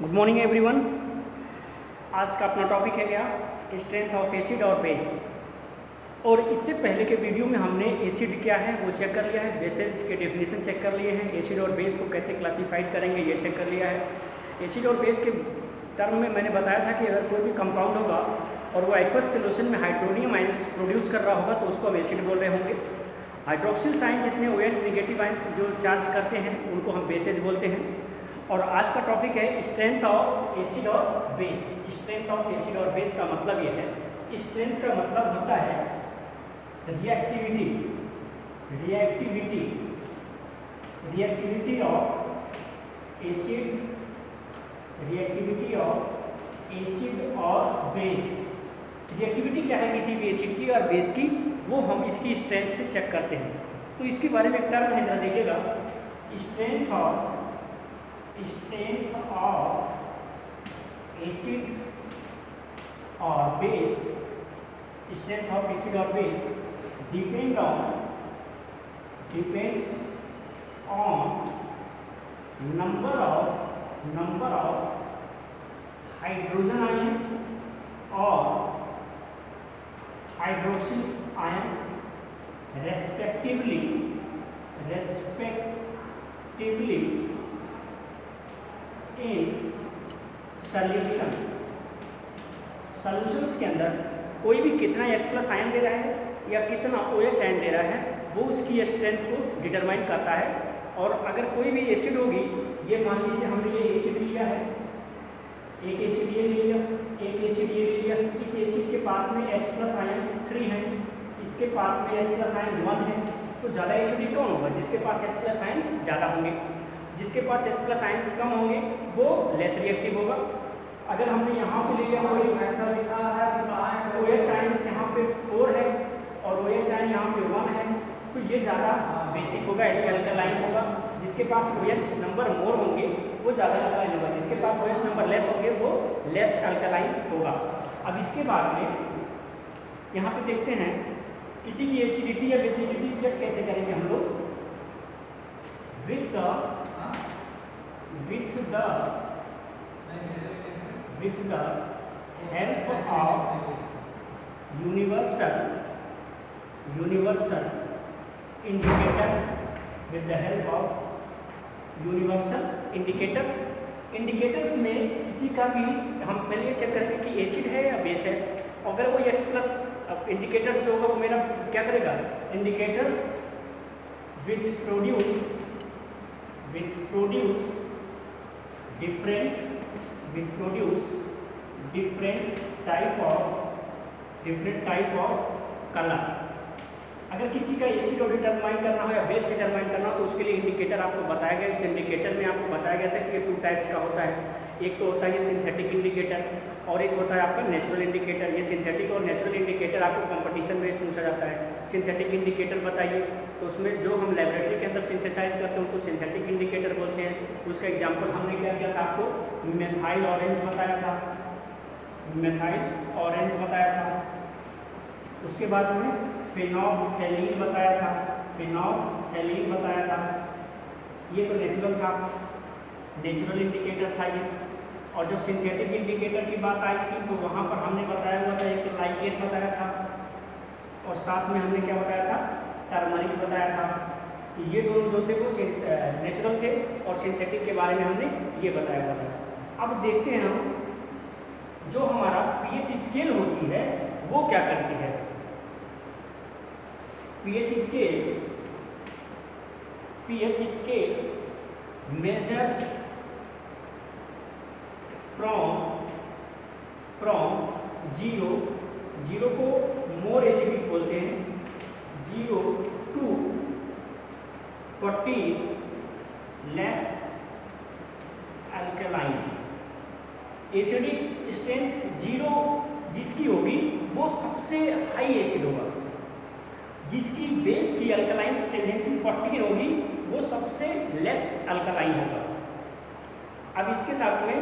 Good morning everyone. आज का अपना टॉपिक है क्या, स्ट्रेंथ ऑफ एसिड और बेस। और इससे पहले के वीडियो में हमने एसिड क्या है वो चेक कर लिया है, बेसेस के डेफिनेशन चेक कर लिए हैं, एसिड और बेस को कैसे क्लासीफाइड करेंगे ये चेक कर लिया है। एसिड और बेस के टर्म में मैंने बताया था कि अगर कोई भी कंपाउंड होगा और वो एक्वस सोल्यूशन में हाइड्रोनियम आयंस प्रोड्यूस कर रहा होगा तो उसको हम एसिड बोल रहे होंगे। हाइड्रोक्सिल साइन जितने OH नेगेटिव आयंस जो चार्ज करते हैं उनको हम बेसेज बोलते हैं। और आज का टॉपिक है स्ट्रेंथ ऑफ एसिड और बेस। स्ट्रेंथ ऑफ एसिड और बेस का मतलब ये है, स्ट्रेंथ का मतलब होता है रिएक्टिविटी ऑफ एसिड और बेस। रिएक्टिविटी क्या है किसी भी एसिड की और बेस की, वो हम इसकी स्ट्रेंथ से चेक करते हैं। तो इसके बारे में एक टर्म है, जरा देखिएगा, स्ट्रेंथ ऑफ एसिड और बेस। स्ट्रेंथ ऑफ एसिड और base depends on number of hydrogen ion और hydroxyl ions respectively in solutions के अंदर कोई भी कितना H+ आयन दे रहा है या कितना OH आयन दे रहा है वो उसकी स्ट्रेंथ को डिटरमाइन करता है। और अगर कोई भी एसिड होगी, ये मान लीजिए हमने ये एसिड लिया है, एक एसिड ये ले लिया, एक एसिड ये ले लिया, इस एसिड के पास में H+ आयन 3 है, इसके पास में H+ आयन 1 है, तो ज़्यादा एसिडिक कौन होगा? जिसके पास H+ आयन ज़्यादा होंगे। जिसके पास H+ आयंस कम होंगे वो लेस रिएक्टिव होगा। अगर हमने यहाँ पे ले लिया कोई फैक्टर लिखा है कि OH आयंस यहाँ पे 4 है और OH आयन यहाँ पे 1 है, तो ये ज़्यादा बेसिक होगा, यानी अल्कलाइन होगा। जिसके पास OH नंबर मोर होंगे वो ज़्यादा अल्कलाइन होगा, जिसके पास OH नंबर लेस होंगे वो लेस अल्कलाइन होगा। अब इसके बाद में यहाँ पे देखते हैं किसी की एसिडिटी या बेसिडिटी चेक कैसे करेंगे हम लोग, with the help of universal indicator। Indicators में किसी का भी हम पहले चेक करेंगे कि एसिड है या बेस है। अगर वो H+ इंडिकेटर्स जो होगा वो मेरा क्या करेगा, indicators with produce different type of colour. अगर किसी का एसिड और डिटरमाइन करना हो या बेस डिटरमाइन करना हो तो उसके लिए इंडिकेटर आपको बताया गया। इस इंडिकेटर में आपको बताया गया था कि ये 2 टाइप्स का होता है। एक तो होता है ये सिंथेटिक इंडिकेटर और एक होता है आपका नेचुरल इंडिकेटर। ये सिंथेटिक और नेचुरल इंडिकेटर आपको कंपटीशन में पूछा जाता है। सिंथेटिक इंडिकेटर बताइए, तो उसमें जो हम लेबोरेटरी के अंदर सिंथेसाइज करते हैं उनको सिंथेटिक इंडिकेटर बोलते हैं। उसका एग्जाम्पल हमने क्या दिया था आपको, मेथाइल ऑरेंज बताया था। उसके बाद में फेनोल्फथैलीन बताया था। ये तो नेचुरल था, नेचुरल इंडिकेटर था ये। और जब सिंथेटिक इंडिकेटर की बात आई थी तो वहाँ पर हमने बताया हुआ था, एक तो लाइकेन बताया था और साथ में हमने क्या बताया था, टर्मरिक बताया था। कि ये दोनों जो थे वो नेचुरल थे और सिंथेटिक के बारे में हमने ये बताया हुआ था। अब देखते हैं हम जो हमारा pH स्केल होती है वो क्या करती है। pH scale measures from 0 को मोर एसिडिक बोलते हैं, 0 to 40 less alkaline. Acidic strength 0 जिसकी होगी वो सबसे हाई एसिड होगा, जिसकी बेस की अल्कलाइन टेंडेंसी 40 होगी वो सबसे लेस अल्कलाइन होगा। अब इसके साथ में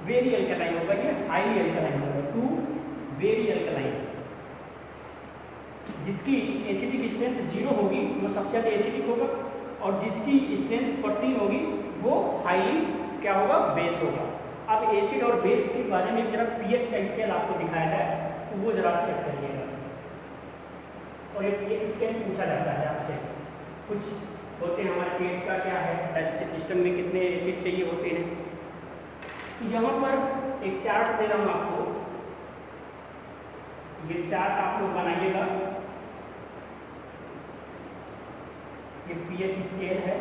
वेरी अल्कलाइन होगा, ये हाईली अल्कलाइन होगा, टू वेरी अल्कलाइन। जिसकी एसिडिक स्ट्रेंथ 0 होगी वो सबसे ज़्यादा एसिडिक होगा और जिसकी स्ट्रेंथ 14 होगी वो हाईली क्या होगा, बेस होगा। अब एसिड और बेस के बारे में जरा पीएच का स्केल आपको दिखाया है, तो वो जरा आप चेक करिएगा। और ये पीएच स्केल पूछा जाता है आपसे, कुछ होते हैं हमारे पेट का क्या है, डाइजेस्टिव सिस्टम में कितने एसिड चाहिए होते हैं। तो यहाँ पर एक चार्ट दे रहा हूँ आपको, ये चार्ट आप लोग बनाइएगा। ये पीएच स्केल है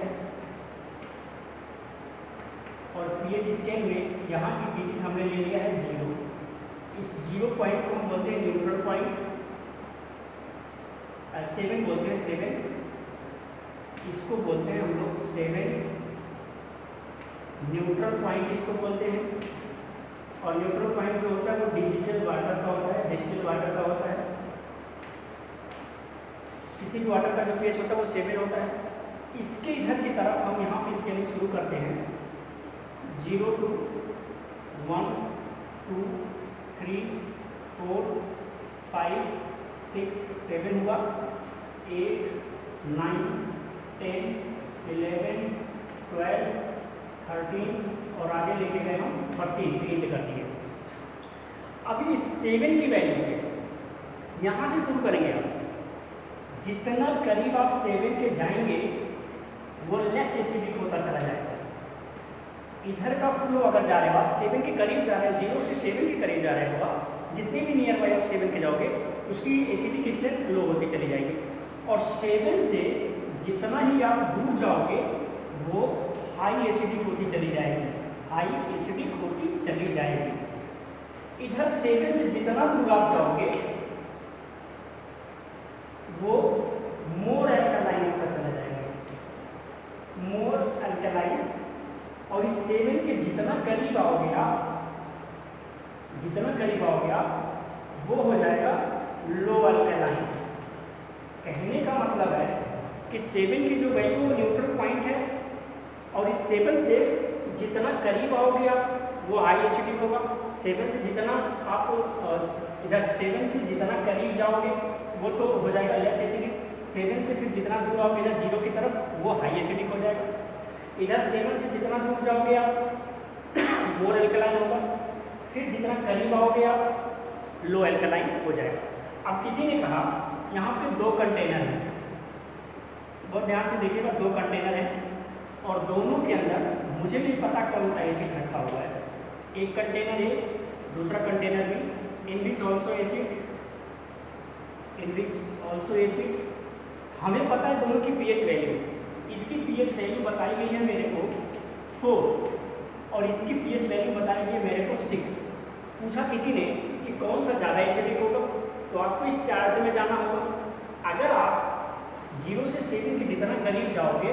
और पीएच स्केल में यहाँ की डिजिट हमने ले लिया है 0। इस 0 पॉइंट को हम बोलते हैं न्यूट्रल पॉइंट, 7 बोलते हैं 7, इसको बोलते हैं हम लोग 7 न्यूट्रल पॉइंट इसको बोलते हैं। और न्यूट्रल पॉइंट जो होता है वो डिजिटल वाटर का होता है, डिस्टिल वाटर का होता है। किसी भी वाटर का जो पीएच होता है वो 7 होता है। इसके इधर की तरफ हम यहाँ पे स्केलिंग शुरू करते हैं, 0 to 1 2 3 4 5 6 7 हुआ, 8 9 10 11 12 13 और आगे लेके गए हम 14 प्रिंट कर दिए। अभी इस 7 की वैल्यू से यहाँ से शुरू करेंगे आप, जितना करीब आप 7 के जाएंगे वो लेस एसिडिक होता चला जाएगा। इधर का फ्लो अगर जा रहे हो आप 7 के करीब जा रहे हो, 0 से 7 के करीब जा रहे हो आप, जितने भी नियर बाई आप 7 के जाओगे उसकी एसिडिक स्ट्रेंथ लो होती चली जाएगी। और 7 से जितना ही आप दूर जाओगे वो हाई एसिडिक होती चली जाएगी, हाई एसिडिक होती चली जाएगी। इधर 7 से जितना दूर आप जाओगे वो मोर अल्कलाइन होता चला जाएगा, मोर अल्कलाइन। और इस 7 के जितना करीब आओगे आप, जितना करीब आओगे आप वो हो जाएगा लो अल्कलाइन। कहने का मतलब है कि 7 की जो वैल्यू न्यूट्रल पॉइंट है और इस 7 से जितना करीब आओगे आप वो हाई एसिडिक होगा। 7 से जितना आप इधर 7 से जितना करीब जाओगे वो तो हो जाएगा लेस एसिडिक। 7 से फिर जितना दूर आओगे इधर 0 की तरफ वो हाई एसिडिक हो जाएगा। इधर 7 से जितना दूर जाओगे आप मोर एल्कलाइन होगा, फिर जितना करीब आओगे आप लो एल्कलाइन हो जाएगा। अब किसी ने कहा यहाँ पे 2 कंटेनर हैं, बहुत ध्यान से देखिएगा, 2 कंटेनर हैं और दोनों के अंदर मुझे नहीं पता कौन सा एसिड रखा हुआ है। एक कंटेनर है, दूसरा कंटेनर भी, in which also acid, in which also acid. हमें पता है दोनों की पीएच वैल्यू, इसकी पीएच वैल्यू बताई गई है मेरे को 4 और इसकी पीएच वैल्यू बताई गई है मेरे को 6। पूछा किसी ने कि कौन सा ज़्यादा एसिडिक होगा, तो आपको इस चार्ट में जाना होगा। अगर आप 0 से 7 के जितना करीब जाओगे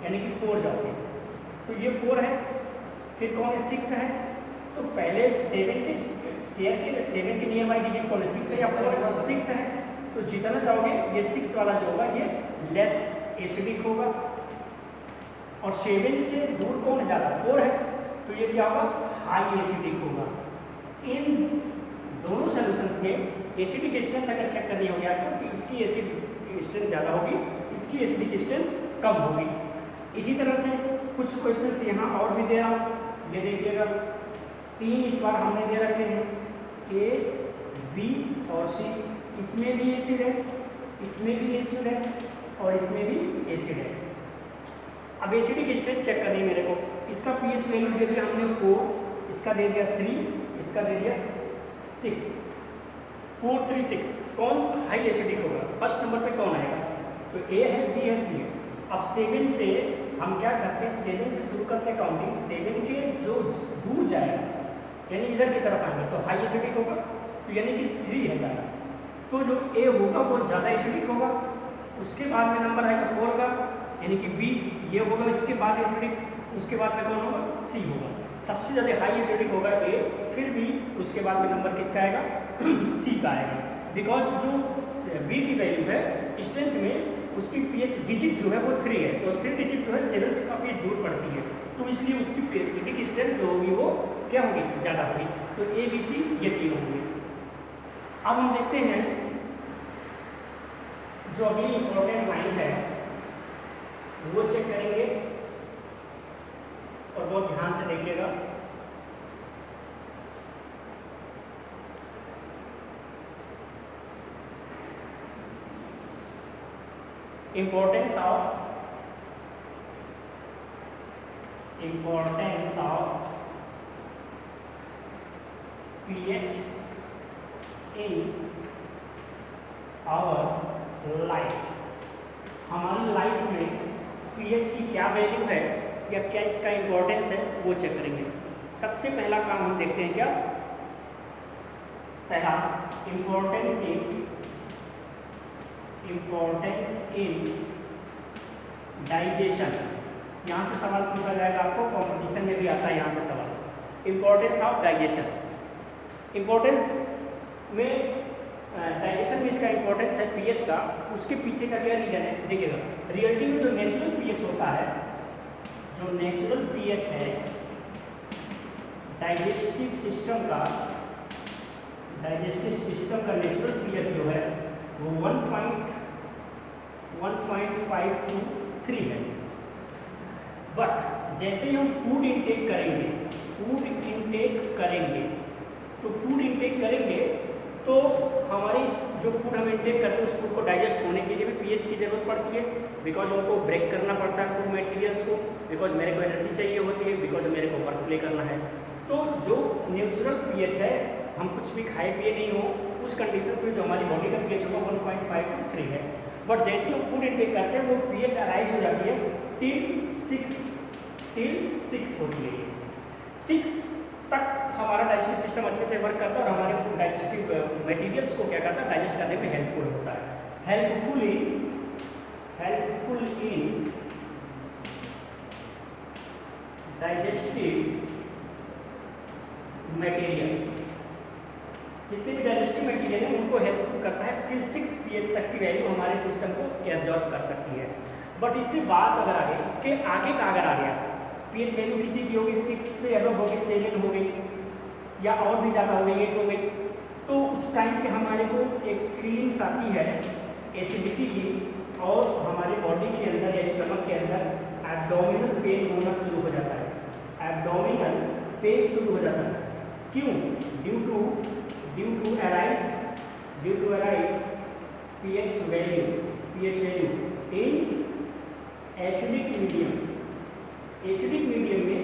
यानी कि 4 जाओगे तो ये 4 है, फिर कौन है 6 है। तो पहले 7 के नियर बाई डिजिट कौन है 6 है या 4 है, 6 है। तो जितना जाओगे ये 6 वाला जो होगा ये लेस एसिडिक होगा। और 7 से दूर कौन है ज़्यादा 4 है, तो ये क्या होगा हाई एसिडिक होगा। इन दोनों सॉल्यूशंस में एसिडिक स्ट्रेंथ अगर चेक करनी होगी आपको कि इसकी एसिड स्ट्रेंथ ज़्यादा होगी, इसकी एसिडिक स्ट्रेंथ कम होगी। इसी तरह से कुछ क्वेश्चंस यहाँ और भी दे रहा हूँ, ये देखिएगा 3 इस बार हमने दे रखे हैं, ए बी और सी। इसमें भी एसिड है, इसमें भी एसिड है और इसमें भी एसिड है। अब एसिडिक स्ट्रेंथ चेक करनी है मेरे को। इसका पीएच वैल्यू दे दिया हमने 4, इसका दे दिया 3, इसका दे दिया 6, 4 3 6। कौन हाई एसिडिक होगा, फर्स्ट नंबर पे कौन आएगा, तो ए है, बी है, सी है। अब 7 से हम क्या करते हैं, 7 से शुरू करते हैं काउंटिंग। 7 के जो दूर जाएगा यानी इधर की तरफ आएंगे तो हाई एसिडिक होगा, तो यानी कि 3 है ज़्यादा, तो जो ए होगा वो ज़्यादा एसिडिक होगा। उसके बाद में नंबर आएगा 4 का यानी कि बी, ये होगा इसके बाद एसिडिक। उसके बाद में कौन होगा, सी होगा। सबसे ज़्यादा हाई एसिडिक होगा ए, फिर बी, उसके बाद में नंबर किसका आएगा सी का आएगा। बिकॉज जो बी की वैल्यू है स्ट्रेंथ में उसकी पीएच डिजिट जो है वो 3 है, तो 3 डिजिट जो है 7 से काफ़ी दूर पड़ती है, तो इसलिए उसकी एसिडिक स्ट्रेंथ जो होगी वो क्या होगी, ज़्यादा होगी। तो ए बी सी ये 3 होंगे। अब हम देखते हैं जो अगली इंपॉर्टेंट लाइन है वो चेक करेंगे और बहुत ध्यान से देखिएगा। Importance of pH in our life. हमारी लाइफ में pH की क्या वैल्यू है या क्या इसका इम्पोर्टेंस है वो चेक करेंगे। सबसे पहला काम हम देखते हैं क्या, पहला इम्पोर्टेंस इन डाइजेशन। यहाँ से सवाल पूछा जाएगा आपको, कंपटीशन में भी आता है यहाँ से सवाल। इम्पोर्टेंस ऑफ डाइजेशन, इम्पोर्टेंस में डाइजेशन में इसका इम्पोर्टेंस है पीएच का, उसके पीछे का क्या रीजन है देखिएगा। रियलिटी में जो नेचुरल पीएच होता है, जो नेचुरल पीएच है डाइजेस्टिव सिस्टम का नेचुरल पीएच जो है वो 1.5 to 3 है। बट जैसे ही हम फूड इंटेक करेंगे तो हमारे जो फूड हम इंटेक करते हैं उस फूड को डाइजेस्ट होने के लिए भी पीएच की ज़रूरत पड़ती है, बिकॉज उनको ब्रेक करना पड़ता है फूड मटेरियल्स को, बिकॉज मेरे को एनर्जी चाहिए होती है, बिकॉज मेरे को वर्क प्ले करना है। तो जो नेचुरल पीएच है, हम कुछ भी खाए पिए नहीं हो, उस कंडीशन में जो हमारी बॉडी का पीएच होगा 1.5 to 3 है। बट जैसे ही हम फूड इंटेक करते हैं वो पीएच अराइज हो जाती है टिल 6 होती है। 6 तक हमारा डाइजेस्टिव सिस्टम अच्छे से वर्क करता है और हमारे फूड डाइजेस्टिव मटेरियल्स को क्या करता है, डाइजेस्ट करने में हेल्पफुल होता है। हेल्पफुल इन डाइजेस्टिव मटेरियल, जितने भी डाइजेस्टिव मटेरियल है उनको हेल्पफुल करता है टिल 6 pH तक की वैल्यू हमारे सिस्टम को एब्जॉर्ब कर सकती है। बट इससे बात अगर आ गई, इसके आगे का अगर आ गया, pH वैल्यू किसी की होगी 6 से अबव होगी, 7 हो गई या और भी ज़्यादा हो गई, 8 हो गई, तो उस टाइम पे हमारे को एक फीलिंग्स आती है एसिडिटी की, और हमारे बॉडी के अंदर या स्टमक के अंदर एब्डोमिनल पेन होना शुरू हो जाता है। एब्डोमिनल पेन शुरू हो जाता है, क्यों? Due to arise pH value in acidic medium में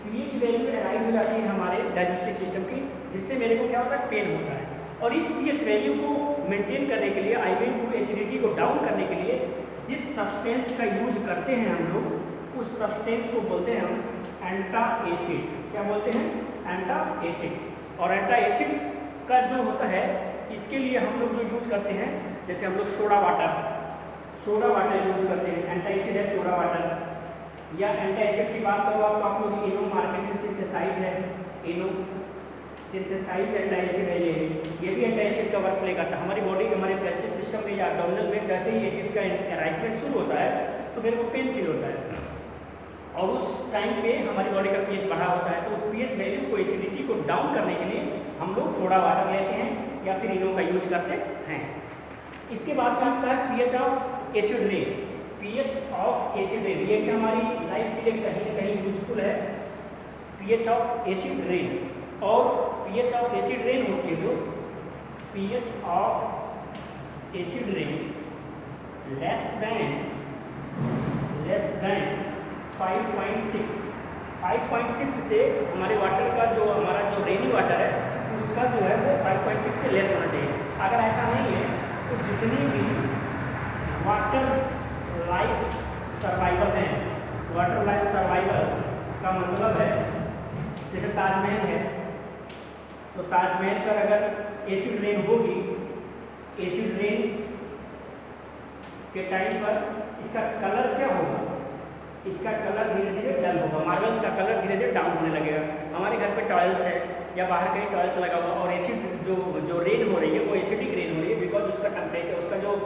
pH वैल्यू अराइज हो जाती है हमारे डाइजेस्टिव सिस्टम की, जिससे मेरे को क्या होता है, पेन होता है। और इस pH वैल्यू को मेंटेन करने के लिए, IBM एसिडिटी को डाउन करने के लिए जिस सब्सटेंस का यूज करते हैं हम लोग, उस सब्सटेंस को बोलते हैं हम एंटाएसिड। क्या बोलते हैं? एंटाएसिड। और एंटाएसिड्स का जो होता है, इसके लिए हम लोग जो यूज करते हैं, जैसे हम लोग सोडा वाटर यूज करते हैं, एंटाएसिड है सोडा वाटर। या एंटाएसिड की बात करो आप लोग इनो मार्केट में सिंथेसाइज है, इनो सिंथेसाइज एंटाएसिड है, ये भी एंटाएसिड का वर्क प्ले करता है हमारी बॉडी, हमारे डाइजेस्टिव सिस्टम में या एब्डोमिनल में। जैसे ही एसिड का अराइजमेंट शुरू होता है तो मेरे को पेन फील होता है, और उस टाइम पे हमारी बॉडी का पीएच बढ़ा होता है, तो उस पीएच वैल्यू को, एसिडिटी को डाउन करने के लिए हम लोग सोडा वाटर लेते हैं या फिर इनो का यूज करते हैं। इसके बाद में आपका pH of acid rain. PH of acid rain ये भी हमारी लाइफ के लिए कहीं ना कहीं यूजफुल है। पीएच ऑफ एसिड रेन, और पीएच ऑफ एसिड रेन होती है जो pH of acid rain less than 5.6 से हमारे वाटर का हमारा जो रेनी वाटर है उसका जो है वो 5.6 से लेस होना चाहिए। अगर ऐसा नहीं है तो जितनी भी वाटर लाइफ सर्वाइवल हैं, वाटर लाइफ सर्वाइवल का मतलब है, जैसे ताजमहल है, तो ताजमहल पर अगर एसिड रेन होगी, एसिड रेन के टाइम पर इसका कलर क्या होगा? इसका कलर धीरे धीरे डल होगा, मार्बल्स का कलर धीरे धीरे डाउन होने लगेगा। हमारे घर पे टॉयल्स है या बाहर कहीं टॉयल्स लगा हुआ, और एसिड जो रेन हो रही है वो एसिडिक रेन हो रही है, बिकॉज उसका टेम्परेचर, उसका जो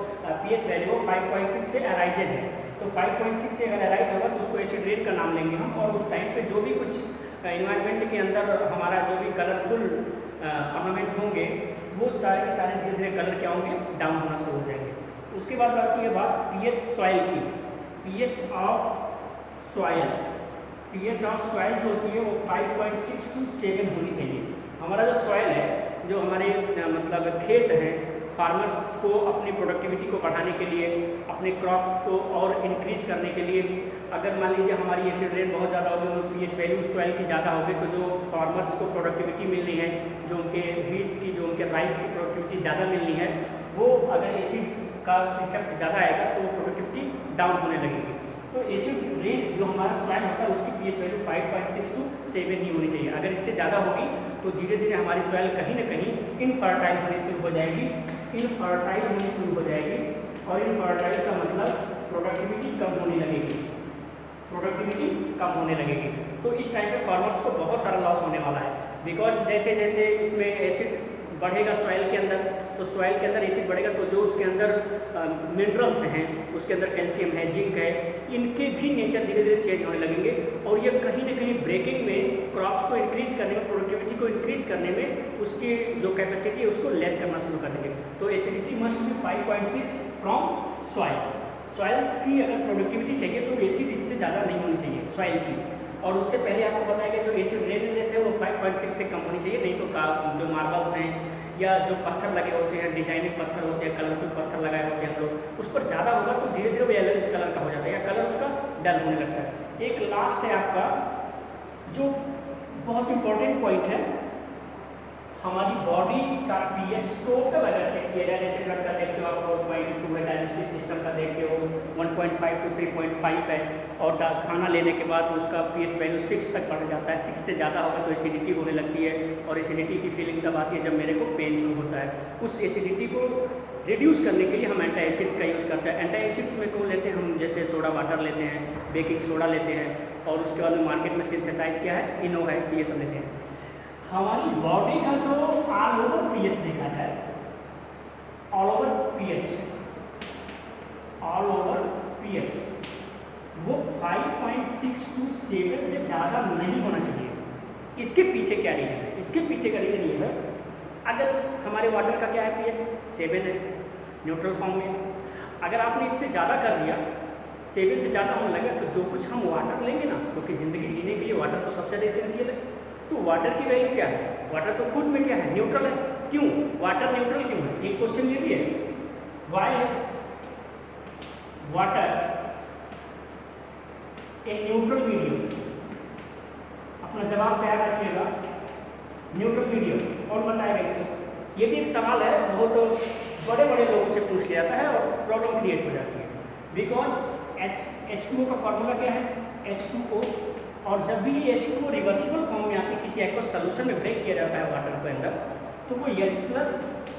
पीएच वैल्यू 5.6 से अराइजेज है। तो 5.6 से अगर अराइज होगा तो उसको एसिड रेन का नाम लेंगे हम। और उस टाइम पे जो भी कुछ इन्वायरमेंट के अंदर हमारा जो भी कलरफुल ऑर्नामेंट होंगे वो सारे के सारे धीरे धीरे कलर क्या होंगे? डाउन होना शुरू हो जाएंगे। उसके बाद आती है बात पीएच सॉइल की। पीएच ऑफ सॉइल जो होती है वो 5.6 to 7 होनी चाहिए। हमारा जो सॉइल है, जो हमारे मतलब खेत हैं, फार्मर्स को अपनी प्रोडक्टिविटी को बढ़ाने के लिए, अपने क्रॉप्स को और इंक्रीज करने के लिए, अगर मान लीजिए हमारी एसिड रेन बहुत ज़्यादा होगी, पीएच वैल्यू सॉइल की ज़्यादा होगी, तो जो फार्मर्स को प्रोडक्टिविटी मिलनी है, जो उनके वीड्स की, जो उनके राइस की प्रोडक्टिविटी ज़्यादा मिलनी है, वो अगर एसिड का इफेक्ट ज़्यादा आएगा तो वो प्रोडक्टिविटी डाउन होने लगेगी। तो एसिड रेन जो हमारा सॉइल होता है उसकी पीएच वैल्यू 5.6 to 7 ही होनी चाहिए। अगर इससे ज़्यादा होगी तो धीरे धीरे हमारी सॉइल कहीं ना कहीं इनफर्टाइल होनी शुरू हो जाएगी, इनफर्टाइल होनी शुरू हो जाएगी। और इनफर्टाइल का मतलब प्रोडक्टिविटी कम होने लगेगी, प्रोडक्टिविटी कम होने लगेगी। तो इस टाइम पे फार्मर्स को बहुत सारा लॉस होने वाला है, बिकॉज जैसे जैसे इसमें एसिड बढ़ेगा सॉइल के अंदर, तो सॉइल के अंदर एसिड बढ़ेगा तो जो उसके अंदर मिनरल्स हैं, उसके अंदर कैल्शियम है, जिंक है, इनके भी नेचर धीरे धीरे चेंज होने लगेंगे। और ये कहीं ना कहीं ब्रेकिंग में, क्रॉप्स को इंक्रीज करने में, प्रोडक्टिविटी को इंक्रीज करने में उसकी जो कैपेसिटी है उसको लेस करना शुरू कर देंगे। तो acidity must be 5.6 from soil. Soils की अगर प्रोडक्टिविटी चाहिए तो एसिड इससे ज़्यादा नहीं होनी चाहिए सॉइल की। और उससे पहले आपको बताया कि जो एसिड रेननेस है वो 5.6 से कम होनी चाहिए, नहीं तो जो मार्बल्स हैं या जो पत्थर लगे होते हैं, डिजाइनिंग पत्थर होते हैं, कलरफुल पत्थर लगाए होते हैं हम लोग, उस पर ज़्यादा होगा तो धीरे धीरे वो येलोइश कलर का हो जाता है या कलर उसका डल होने लगता है। एक लास्ट है आपका जो बहुत इंपॉर्टेंट पॉइंट है, हमारी बॉडी का पीएच टोटल अगर चेक किया जाए, जैसे ब्लड का देखते हो आप 4.2 है, डाइजेस्टिव सिस्टम का देखते हो 1.5 to 3.5 है, और खाना लेने के बाद उसका पीएच वैल्यू 6 तक बढ़ जाता है। 6 से ज़्यादा होगा तो एसिडिटी होने लगती है, और एसिडिटी की फीलिंग तब आती है जब मेरे को पेन शुरू होता है। उस एसिडिटी को रिड्यूस करने के लिए हम एंटी एसिड्स का यूज़ करते हैं। एंटी एसिड्स में कौन लेते हैं हम, जैसे सोडा वाटर लेते हैं, बेकिंग सोडा लेते हैं, और उसके बाद में मार्केट में सिंथेसाइज क्या है, इनो है, ये सब लेते हैं। हमारी बॉडी का जो ऑल ओवर पीएच देखा जाए, all over pH, all over pH वो 5.6 to 7 से ज़्यादा नहीं होना चाहिए। इसके पीछे क्या रीजन है? इसके पीछे का रीजन ये है, अगर हमारे वाटर का क्या है पीएच 7 है न्यूट्रल फॉर्म में, अगर आपने इससे ज़्यादा कर दिया, 7 से ज़्यादा होने लगा, तो जो कुछ हम वाटर लेंगे ना, क्योंकि ज़िंदगी जीने के लिए वाटर तो सबसे ज़्यादा एसेंशियल है, तो वाटर की वैल्यू क्या है? वाटर तो खुद में क्या है, न्यूट्रल है। क्यों वाटर न्यूट्रल क्यों है? एक क्वेश्चन ये भी है, why is water a neutral medium? अपना जवाब तैयार रखिएगा, न्यूट्रल मीडियम। और बताएगा इसको, ये भी एक सवाल है, बहुत बड़े बड़े लोगों से पूछ लिया जाता है और प्रॉब्लम क्रिएट हो जाती है। बिकॉज H2O का फॉर्मूला क्या है, H2O, और जब भी ये H2O रिवर्सिबल फॉर्म में आती है, किसी एक्वस सोल्यूशन में ब्रेक किया जाता है वाटर के अंदर, तो वो H+